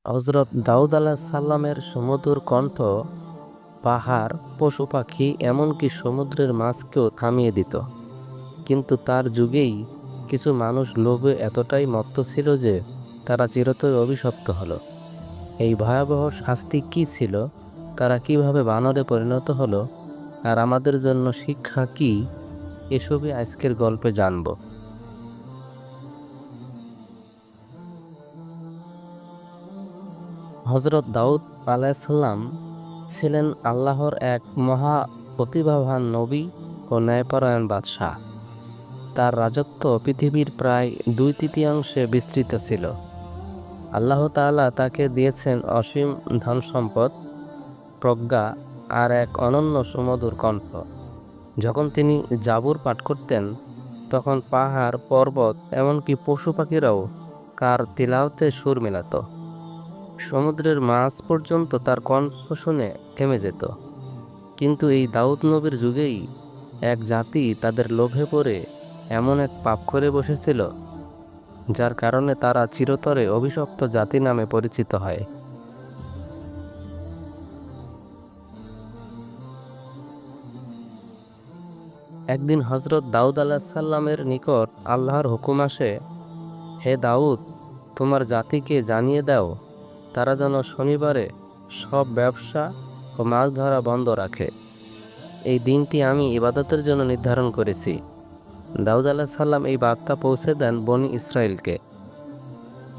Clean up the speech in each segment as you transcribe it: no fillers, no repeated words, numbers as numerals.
হজরত দাউদ আলাহিসাল্লামের সুমধুর কণ্ঠ পাহাড়, পশু পাখি, এমনকি সমুদ্রের মাছকেও থামিয়ে দিত। কিন্তু তার যুগেই কিছু মানুষ লোভে এতটাই মত্ত ছিল যে তারা চিরতরে অভিশপ্ত হলো। এই ভয়াবহ শাস্তি কি ছিল, তারা কিভাবে বানরে পরিণত হলো, আর আমাদের জন্য শিক্ষা কি, এসবই আজকের গল্পে জানব। হজরত দাউদ আলাইসাল্লাম ছিলেন আল্লাহর এক মহা প্রতিভাবান নবী ও ন্যায়পরায়ণ বাদশাহ। তার রাজত্ব পৃথিবীর প্রায় 2/3 বিস্তৃত ছিল। আল্লাহ তাআলা তাকে দিয়েছেন অসীম ধন সম্পদ, প্রজ্ঞা আর এক অনন্য সুমধুর কণ্ঠ। যখন তিনি জাবুর পাঠ করতেন, তখন পাহাড়, পর্বত, এমনকি পশু পাখিরাও কার তিলাওয়াতে সুর মেলাত। সমুদ্রের মাছ পর্যন্ত তার কণ্ঠ শুনে থেমে যেত। কিন্তু এই দাউদ নবীর যুগেই এক জাতি তাদের লোভে পড়ে এমন এক পাপ করে বসেছিল, যার কারণে তারা চিরতরে অভিশপ্ত জাতি নামে পরিচিত হয়। একদিন হজরত দাউদ আলাহিসাল্লামের নিকট আল্লাহর হুকুম আসে, হে দাউদ, তোমার জাতিকে জানিয়ে দাও তারা যেন শনিবারে সব ব্যবসা ও মাছ ধরা বন্ধ রাখে। এই দিনটি আমি ইবাদতের জন্য নির্ধারণ করেছি। দাউদ আলাহিসাল্লাম এই বার্তা পৌঁছে দেন বনি ইসরায়েলকে।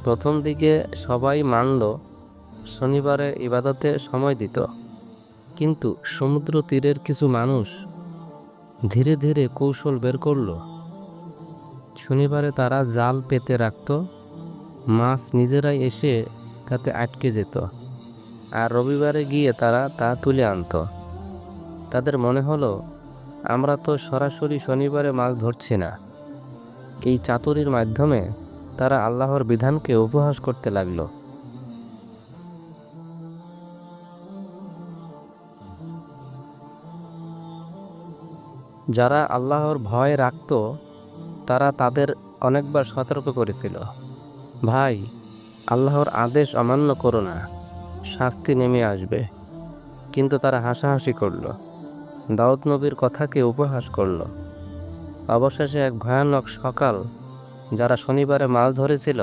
প্রথম দিকে সবাই মানল, শনিবারে ইবাদতে সময় দিত। কিন্তু সমুদ্র তীরের কিছু মানুষ ধীরে ধীরে কৌশল বের করল। শনিবারে তারা জাল পেতে রাখত, মাছ নিজেরাই এসে তাতে আটকে যেত, আর রবিবারে গিয়ে তারা তা তুলে আনত। তাদের মনে হলো, আমরা তো সরাসরি শনিবারে মাছ ধরছি না। এই চাতুরির মাধ্যমে তারা আল্লাহর বিধানকে উপহাস করতে লাগল। যারা আল্লাহর ভয় রাখত, তারা তাদের অনেকবার সতর্ক করেছিল, ভাই, আল্লাহর আদেশ অমান্য করো না, শাস্তি নেমে আসবে। কিন্তু তারা হাসাহাসি করল, দাউদ নবীর কথাকে উপহাস করল। অবশেষে এক ভয়ানক সকাল, যারা শনিবারে মাছ ধরেছিল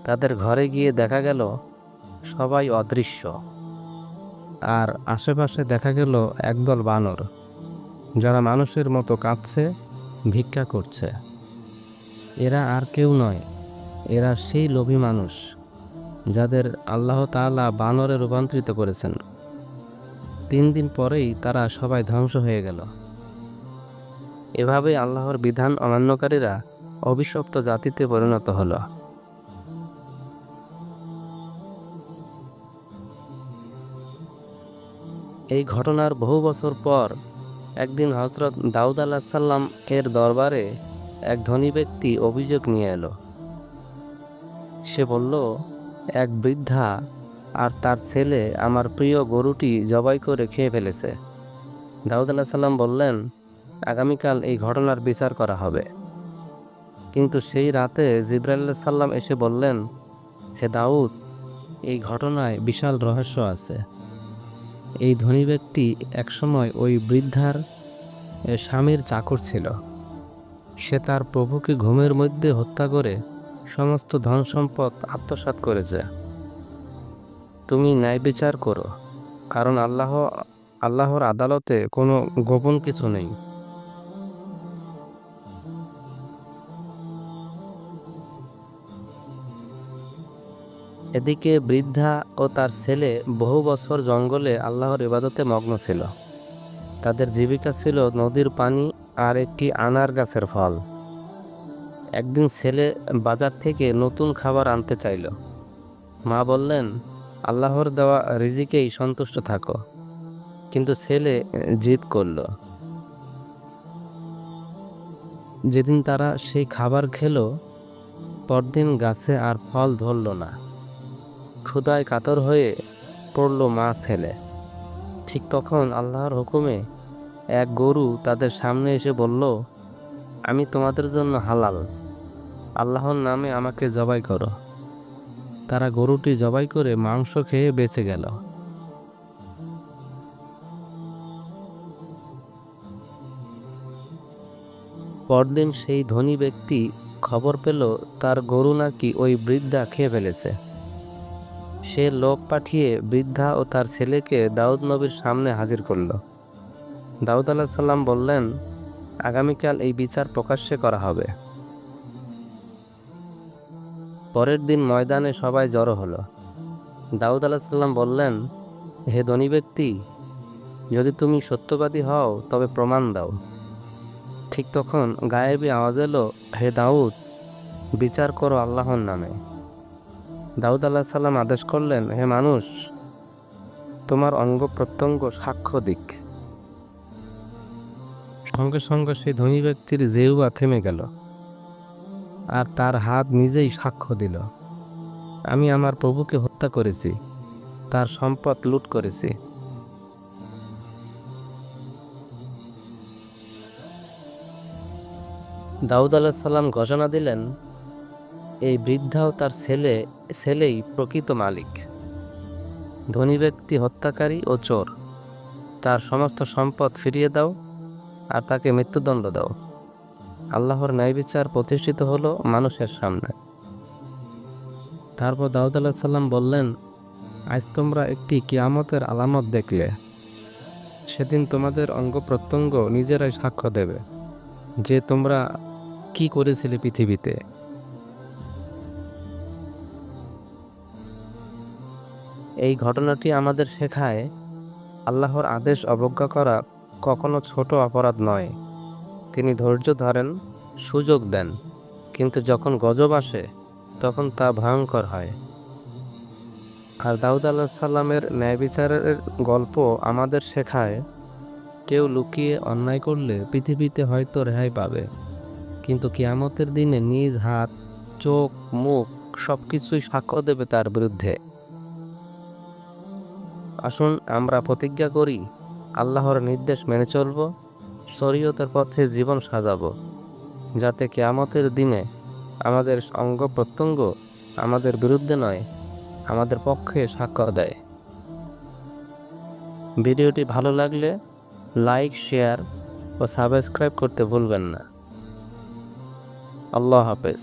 তাদের ঘরে গিয়ে দেখা গেল সবাই অদৃশ্য, আর আশেপাশে দেখা গেল একদল বানর, যারা মানুষের মতো কাঁদছে, ভিক্ষা করছে। এরা আর কেউ নয়, এরা সেই লোভী মানুষ যাদের আল্লাহ তাআলা বানরে রূপান্তরিত করেছেন। 3 দিন পরেই তারা সবাই ধ্বংস হয়ে গেল। এভাবে আল্লাহর বিধান অমান্যকারীরা অভিশপ্ত জাতিতে পরিণত হলো। এই ঘটনার বহু বছর পর একদিন হজরত দাউদ আলাহিসাল্লাম এর দরবারে এক ধনী ব্যক্তি অভিযোগ নিয়ে এলো। সে বলল, এক বৃদ্ধা আর তার ছেলে আমার প্রিয় গরুটি জবাই করে খেয়ে ফেলেছে। দাউদ আলাহিসাল্লাম বললেন, আগামীকাল এই ঘটনার বিচার করা হবে। কিন্তু সেই রাতে জিবরাইল আলাইহিস সালাম এসে বললেন, হে দাউদ, এই ঘটনায় বিশাল রহস্য আছে। এই ধনী ব্যক্তি একসময় ওই বৃদ্ধার স্বামীর চাকর ছিল। সে তার প্রভুকে ঘুমের মধ্যে হত্যা করে সমস্ত ধন সম্পদ আত্মসাৎ করেছে। তুমি ন্যায় বিচার করো, কারণ আল্লাহর আদালতে কোনো গোপন কিছু নেই। এদিকে বৃদ্ধা ও তার ছেলে বহু বছর জঙ্গলে আল্লাহর ইবাদতে মগ্ন ছিল। তাদের জীবিকা ছিল নদীর পানি আর একটি আনার গাছের ফল। একদিন ছেলে বাজার থেকে নতুন খাবার আনতে চাইল। মা বললেন, আল্লাহর দেওয়া রিজিকেই সন্তুষ্ট থাকো। কিন্তু ছেলে জিদ করল। যেদিন তারা সেই খাবার খেলো, পরদিন গাছে আর ফল ধরল না। ক্ষুধায় কাতর হয়ে পড়ল মা ছেলে। ঠিক তখন আল্লাহর হুকুমে এক গরু তাদের সামনে এসে বলল, আমি তোমাদের জন্য হালাল, আল্লাহর নামে আমাকে জবাই করো। তারা গরুটি জবাই করে মাংস খেয়ে বেঁচে গেল। পরদিন সেই ধনী ব্যক্তি খবর পেল তার গরু নাকি ওই বৃদ্ধা খেয়ে ফেলেছে। সে লোক পাঠিয়ে বৃদ্ধা ও তার ছেলেকে দাউদ নবীর সামনে হাজির করল। দাউদ আলাইহিস সালাম বললেন, আগামীকাল এই বিচার প্রকাশ্যে করা হবে। পরের দিন ময়দানে সবাই জড়ো হলো। দাউদ আলাইহিস সালাম বললেন, হে ধনী ব্যক্তি, যদি তুমি সত্যবাদী হও তবে প্রমাণ দাও। ঠিক তখন গায়েবী আওয়াজ এলো, হে দাউদ, বিচার করো আল্লাহর নামে। দাউদ আলাইহিস সালাম আদেশ করলেন, হে মানুষ, তোমার অঙ্গ প্রত্যঙ্গ সাক্ষ্য দিক। সঙ্গে সঙ্গে সেই ধনী ব্যক্তির জিহ্বা থেমে গেল, আর তার হাত নিজেই সাক্ষ্য দিল, আমি আমার প্রভুকে হত্যা করেছি, তার সম্পদ লুট করেছি। দাউদ আলাইহিস সালাম ঘোষণা দিলেন, এই বৃদ্ধা ও তার ছেলেই প্রকৃত মালিক। ধনী ব্যক্তি হত্যাকারী ও চোর। তার সমস্ত সম্পদ ফিরিয়ে দাও আর তাকে মৃত্যুদণ্ড দাও। আল্লাহর ন্যায় বিচার প্রতিষ্ঠিত হলো মানুষের সামনে। তারপর দাউদ আলাইহিস সালাম বললেন, আজ তোমরা একটি কিয়ামতের আলামত দেখলে। সেদিন তোমাদের অঙ্গ প্রত্যঙ্গ নিজেরাই সাক্ষ্য দেবে যে তোমরা কি করেছিলে পৃথিবীতে। এই ঘটনাটি আমাদের শেখায়, আল্লাহর আদেশ অবজ্ঞা করা কখনো ছোট অপরাধ নয়। তিনি ধৈর্য ধরেন, সুযোগ দেন, কিন্তু যখন গজব আসে তখন তা ভয়ঙ্কর হয়। আর দাউদ আলাইহিস সালামের ন্যায় বিচারের গল্প আমাদের শেখায়, কেউ লুকিয়ে অন্যায় করলে পৃথিবীতে হয়তো রেহাই পাবে, কিন্তু কিয়ামতের দিনে নিজ হাত, চোখ, মুখ সবকিছুই সাক্ষ্য দেবে তার বিরুদ্ধে। আসুন আমরা প্রতিজ্ঞা করি, আল্লাহর নির্দেশ মেনে চলব, শরীয়তের পথে জীবন সাজাবো, যাতে কিয়ামতের দিনে আমাদের অঙ্গ প্রত্যঙ্গ আমাদের বিরুদ্ধে নয়, আমাদের পক্ষে সাক্ষ্য দেয়। ভিডিওটি ভালো লাগলে লাইক, শেয়ার ও সাবস্ক্রাইব করতে ভুলবেন না। আল্লাহ হাফেজ।